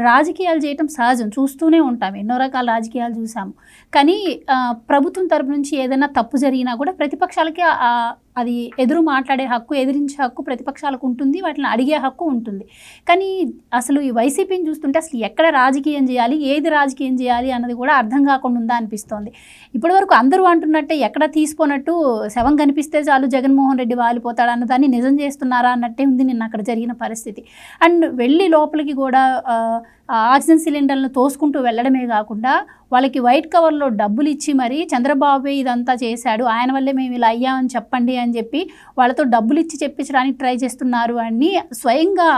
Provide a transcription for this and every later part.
రాజకీయాలు చేయటం సహజం, చూస్తూనే ఉంటాం, ఎన్నో రకాల రాజకీయాలు చూసాము. కానీ ప్రభుత్వం తరపు నుంచి ఏదైనా తప్పు జరిగినా కూడా ప్రతిపక్షాలకి అది ఎదురు మాట్లాడే హక్కు, ఎదిరించే హక్కు ప్రతిపక్షాలకు ఉంటుంది, వాటిని అడిగే హక్కు ఉంటుంది. కానీ అసలు ఈ వైసీపీని చూస్తుంటే అసలు ఎక్కడ రాజకీయం చేయాలి, ఏది రాజకీయం చేయాలి అన్నది కూడా అర్థం కాకుండా ఉందా అనిపిస్తోంది. ఇప్పటివరకు అందరూ అంటున్నట్టే ఎక్కడ తీసిపోనట్టు శవం కనిపిస్తే చాలు జగన్మోహన్ రెడ్డి వాలిపోతాడు అన్నదాన్ని నిజం చేస్తున్నారా అన్నట్టే ఉంది నిన్న అక్కడ జరిగిన పరిస్థితి. అండ్ వెళ్ళి లోపలికి కూడా ఆక్సిజన్ సిలిండర్లను తోసుకుంటూ వెళ్ళడమే కాకుండా వాళ్ళకి వైట్ కవర్లో డబ్బులు ఇచ్చి మరి చంద్రబాబు ఇదంతా చేశాడు, ఆయన వల్లే మేము ఇలా అయ్యామని చెప్పండి అని చెప్పి వాళ్ళతో డబ్బులు ఇచ్చి చెప్పించడానికి ట్రై చేస్తున్నారు అని స్వయంగా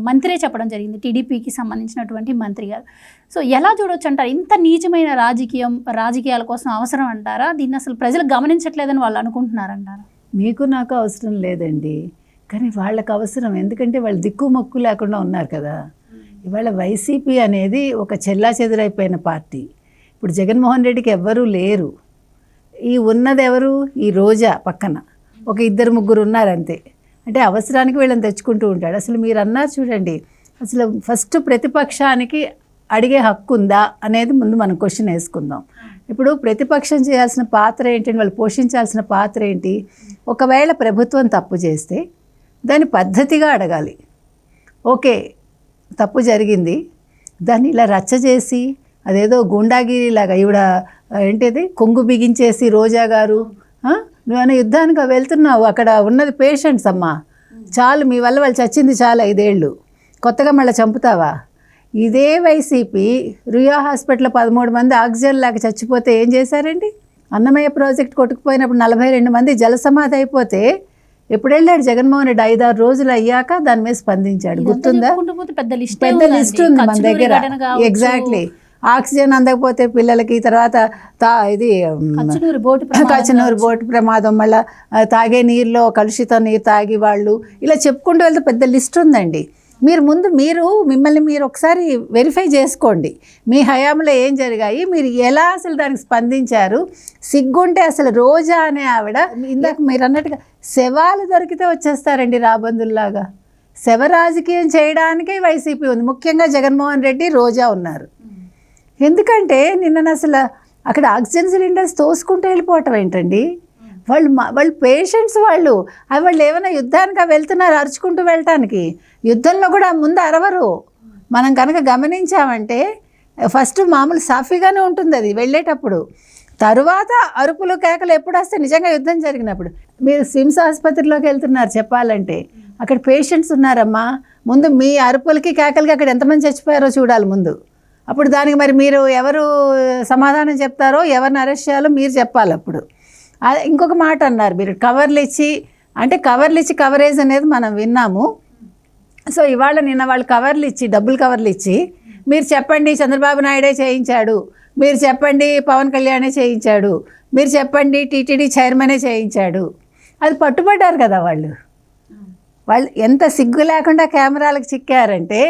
మంత్రే చెప్పడం జరిగింది, టీడీపీకి సంబంధించినటువంటి మంత్రి గారు. సో ఎలా చూడొచ్చు అంటారు? ఇంత నీచమైన రాజకీయాల కోసం అవసరం అంటారా? దీన్ని అసలు ప్రజలు గమనించట్లేదని వాళ్ళు అనుకుంటున్నారంటారా? మీకు నాకు అవసరం లేదండి, కానీ వాళ్ళకు అవసరం. ఎందుకంటే వాళ్ళు దిక్కుమొక్కు లేకుండా ఉన్నారు కదా. ఇవాళ వైసీపీ అనేది ఒక చెల్లాచెదురైపోయిన పార్టీ. ఇప్పుడు జగన్మోహన్ రెడ్డికి ఎవ్వరూ లేరు. ఈ ఉన్నది ఎవరు? ఈ రోజా పక్కన ఒక 2-3 ఉన్నారంతే. అంటే అవసరానికి వీళ్ళని తెచ్చుకుంటూ ఉంటాడు. అసలు మీరు అన్నారు చూడండి, అసలు ఫస్ట్ ప్రతిపక్షానికి అడిగే హక్కు ఉందా అనేది ముందు మనం క్వశ్చన్ వేసుకుందాం. ఇప్పుడు ప్రతిపక్షం చేయాల్సిన పాత్ర ఏంటి, వాళ్ళు పోషించాల్సిన పాత్ర ఏంటి? ఒకవేళ ప్రభుత్వం తప్పు చేస్తే దాన్ని పద్ధతిగా అడగాలి. ఓకే, తప్పు జరిగింది, దాన్ని ఇలా రచ్చ చేసి అదేదో గుండాగిరిలాగా ఈవిడ ఏంటిది కొంగు బిగించేసి రోజా గారు నువ్వైనా యుద్ధానికి వెళ్తున్నావు, అక్కడ ఉన్నది పేషెంట్స్ అమ్మా, చాలు మీ వల్ల వాళ్ళు చచ్చింది చాలు 5 ఏళ్ళు, కొత్తగా మళ్ళీ చంపుతావా? ఇదే వైసీపీ రుయా హాస్పిటల్లో 13 మంది ఆక్సిజన్ లేక చచ్చిపోతే ఏం చేశారండి? అన్నమయ్య ప్రాజెక్ట్ కొట్టుకుపోయినప్పుడు 42 మంది జలసమాధి అయిపోతే ఎప్పుడు వెళ్ళాడు జగన్మోహన్ రెడ్డి? 5-6 రోజులు అయ్యాక దాని మీద స్పందించాడు. గుర్తుందా? పెద్ద లిస్ట్ ఉంది మన దగ్గర. ఎగ్జాక్ట్లీ. ఆక్సిజన్ అందకపోతే పిల్లలకి, తర్వాత ఇది కచ్చనూరు బోటు ప్రమాదం, మళ్ళీ తాగే నీరులో కలుషిత నీరు తాగి వాళ్ళు, ఇలా చెప్పుకుంటూ వెళ్తే పెద్ద లిస్ట్ ఉందండి. మీరు మిమ్మల్ని మీరు ఒకసారి వెరిఫై చేసుకోండి. మీ హయాంలో ఏం జరిగాయి, మీరు ఎలా అసలు దానికి స్పందించారు? సిగ్గుంటే అసలు రోజా అనే ఆవిడ, ఇందాక మీరు అన్నట్టుగా శవాలు దొరికితే వచ్చేస్తారండి రాబందుల్లాగా. శవ రాజకీయం చేయడానికే వైసీపీ ఉంది, ముఖ్యంగా జగన్మోహన్ రెడ్డి, రోజా ఉన్నారు. ఎందుకంటే నిన్న అసలు అక్కడ ఆక్సిజన్ సిలిండర్స్ తోసుకుంటూ వెళ్ళిపోవటం ఏంటండి? వాళ్ళు పేషెంట్స్, వాళ్ళు ఏమైనా యుద్ధానికి వెళ్తున్నారు అరుచుకుంటూ వెళ్ళటానికి? యుద్ధంలో కూడా ముందు అరవరు. మనం కనుక గమనించామంటే ఫస్ట్ మామూలు సాఫీగానే ఉంటుంది అది వెళ్ళేటప్పుడు, తరువాత అరుపులు కేకలు ఎప్పుడు వస్తే నిజంగా యుద్ధం జరిగినప్పుడు. మీరు స్విమ్స్ ఆసుపత్రిలోకి వెళ్తున్నారు చెప్పాలంటే, అక్కడ పేషెంట్స్ ఉన్నారమ్మా, ముందు మీ అరుపులకి కేకలకి అక్కడ ఎంతమంది చచ్చిపోయారో చూడాలి ముందు. అప్పుడు దానికి మరి మీరు ఎవరు సమాధానం చెప్తారో, ఎవరిని అరెస్ట్ చేయాలో మీరు చెప్పాలి. అప్పుడు ఇంకొక మాట అన్నారు మీరు, కవర్లు ఇచ్చి కవరేజ్ అనేది మనం విన్నాము. సో ఇవాళ నిన్న వాళ్ళు డబ్బులు కవర్లు ఇచ్చి మీరు చెప్పండి చంద్రబాబు నాయుడే చేయించాడు, మీరు చెప్పండి పవన్ కళ్యాణే చేయించాడు, మీరు చెప్పండి టీటీడీ చైర్మనే చేయించాడు. అది పట్టుబడ్డారు కదా వాళ్ళు ఎంత సిగ్గు లేకుండా కెమెరాలకు చిక్కారంటే.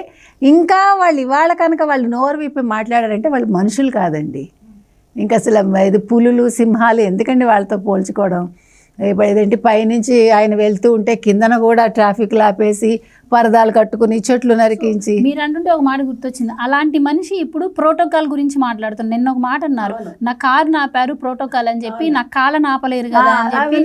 ఇంకా వాళ్ళు ఇవాళ కనుక వాళ్ళు నోరు విప్పి మాట్లాడారంటే వాళ్ళు మనుషులు కాదండి. ఇంకా అసలు ఇది పులులు సింహాలు ఎందుకండి వాళ్ళతో పోల్చుకోవడం? ఇదేంటి, పైనుంచి ఆయన వెళ్తూ ఉంటే కిందన కూడా ట్రాఫిక్ ఆపేసి పరదాలు కట్టుకుని చెట్లు నరికించి. మీరు అంటుంటే ఒక మాట గుర్తొచ్చింది, అలాంటి మనిషి ఇప్పుడు ప్రోటోకాల్ గురించి మాట్లాడుతున్నారు. నిన్న ఒక మాట అన్నారు, నా కారు నాపారు ప్రోటోకాల్ అని చెప్పి, నా కాళ్ళ నాపలేరు కదా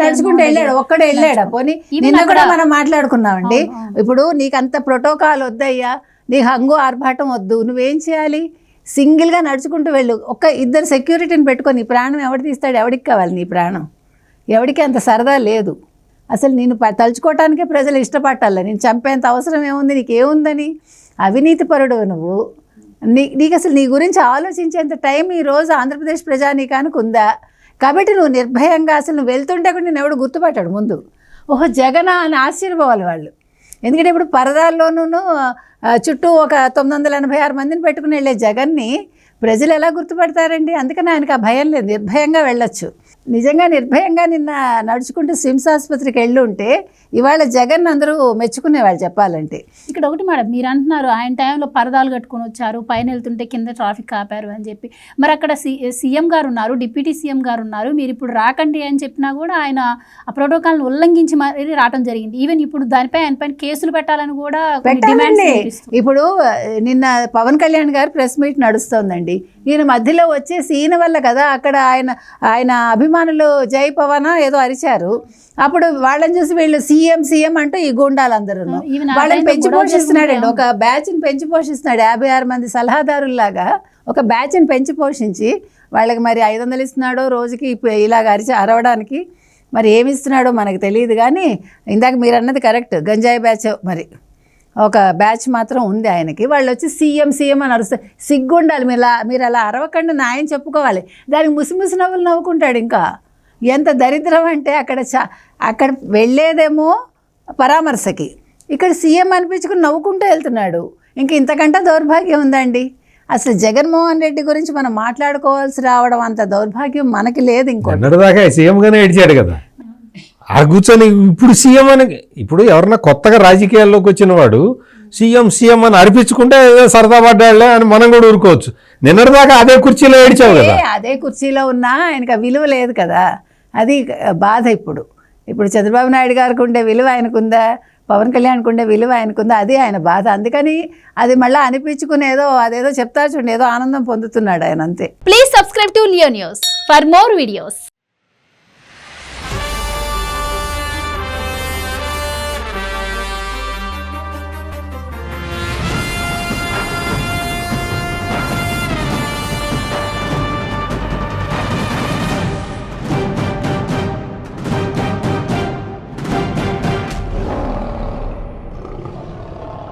నడుచుకుంటూ వెళ్ళాడు, ఒక్కడే వెళ్ళాడా? పోనీ నిన్న కూడా మనం మాట్లాడుకున్నామండి. ఇప్పుడు నీకు అంత ప్రోటోకాల్ వద్దయ్యా, నీకు హంగు ఆర్భాటం వద్దు, నువ్వేం చేయాలి? సింగిల్గా నడుచుకుంటూ వెళ్ళు. 2 సెక్యూరిటీని పెట్టుకొని, నీ ప్రాణం ఎవడు తీస్తాడు? ఎవడికి కావాలి నీ ప్రాణం? ఎవడికి అంత సరదా లేదు. అసలు నేను తలుచుకోవటానికే ప్రజలు ఇష్టపట్టాలి. నేను చంపేంత అవసరం ఏముంది? నీకేముందని? అవినీతిపరుడు నువ్వు. నీకు అసలు నీ గురించి ఆలోచించేంత టైం ఈరోజు ఆంధ్రప్రదేశ్ ప్రజానీకానికి ఉందా? కాబట్టి నువ్వు నిర్భయంగా, అసలు నువ్వు వెళ్తుంటే కూడా నేను ఎవడు గుర్తుపట్టాడు ముందు, ఓహో జగన్ అని ఆశ్చర్యపోవాలి వాళ్ళు. ఎందుకంటే ఇప్పుడు పరదాల్లోనూ చుట్టూ ఒక 986 మందిని పెట్టుకుని వెళ్ళే జగన్ని ప్రజలు ఎలా గుర్తుపడతారండి? అందుకని ఆయనకు ఆ భయం లేదు, నిర్భయంగా వెళ్ళొచ్చు. నిజంగా నిర్భయంగా నిన్న నడుచుకుంటూ స్విమ్స్ ఆసుపత్రికి వెళ్ళి ఉంటే ఇవాళ జగన్ అందరూ మెచ్చుకునేవాళ్ళు చెప్పాలంటే. ఇక్కడ ఒకటి మేడం, మీరు అంటున్నారు ఆయన టైంలో పరదాలు కట్టుకొని వచ్చారు, పైన వెళ్తుంటే కింద ట్రాఫిక్ ఆపారు అని చెప్పి. మరి అక్కడ సీఎం గారు ఉన్నారు, డిప్యూటీ సీఎం గారు ఉన్నారు, మీరు ఇప్పుడు రాకండి అని చెప్పినా కూడా ఆయన ఆ ప్రోటోకాల్ని ఉల్లంఘించి మరి రావడం జరిగింది. ఈవెన్ ఇప్పుడు దానిపై ఆయన పైన కేసులు పెట్టాలని కూడా పెట్టాలండి. ఇప్పుడు నిన్న పవన్ కళ్యాణ్ గారు ప్రెస్ మీట్ నడుస్తోందండి, ఈయన మధ్యలో వచ్చేసి ఈయన వల్ల కదా అక్కడ ఆయన అభిమానులు జై పవన్ ఏదో అరిచారు. అప్పుడు వాళ్ళని చూసి వీళ్ళు సీఎం సీఎం అంటూ ఈ గుండాలందరూ వాళ్ళని పెంచి పోషిస్తున్నాడండి. ఒక బ్యాచ్ని పెంచి పోషిస్తున్నాడు, 56 మంది సలహాదారుల్లాగా ఒక బ్యాచ్ని పెంచి పోషించి వాళ్ళకి మరి 500 ఇస్తున్నాడో రోజుకి ఇలాగ అరవడానికి. మరి ఏమి ఇస్తున్నాడో మనకు తెలియదు. కానీ ఇందాక మీరు అన్నది కరెక్ట్, గంజాయి బ్యాచ్ మరి ఒక బ్యాచ్ మాత్రం ఉంది ఆయనకి. వాళ్ళు వచ్చి సీఎం సీఎం అని అరుస్తారు. సిగ్గుండాలి, మీరు అలా అరవకుండా న్యాయం చెప్పుకోవాలి. దానికి ముసిముసి నవ్వులు నవ్వుకుంటాడు. ఇంకా ఎంత దరిద్రం అంటే అక్కడ వెళ్ళేదేమో పరామర్శకి, ఇక్కడ సీఎం అనిపించుకుని నవ్వుకుంటూ వెళ్తున్నాడు. ఇంక ఇంతకంటే దౌర్భాగ్యం ఉందండి. అసలు జగన్మోహన్ రెడ్డి గురించి మనం మాట్లాడుకోవాల్సి రావడం అంత దౌర్భాగ్యం మనకి లేదు. ఇంకోదాకా సీఎంగానే ఏడ్చాడు కదా ఆ కూర్చొని. ఇప్పుడు సీఎం అని, ఇప్పుడు ఎవరన్నా కొత్తగా రాజకీయాల్లోకి వచ్చిన వాడు సీఎం సీఎం అని అర్పించుకుంటే సరదా పడ్డాళ్లే అని మనం కూడా ఊరుకోవచ్చు. నిన్నటిదాకా అదే కుర్చీలో ఏడ్చావు కదా. అదే కుర్చీలో ఉన్నా ఆయనకు విలువ లేదు కదా, అది బాధ. ఇప్పుడు చంద్రబాబు నాయుడు గారికి ఉండే విలువ ఆయనకుందా, పవన్ కళ్యాణ్కి ఉండే విలువ ఆయనకుందా, అది ఆయన బాధ. అందుకని అది మళ్ళీ అనిపించుకునేదో అదేదో చెప్తారు చూడండి, ఏదో ఆనందం పొందుతున్నాడు ఆయన, అంతే. Please subscribe to Leo news for more videos.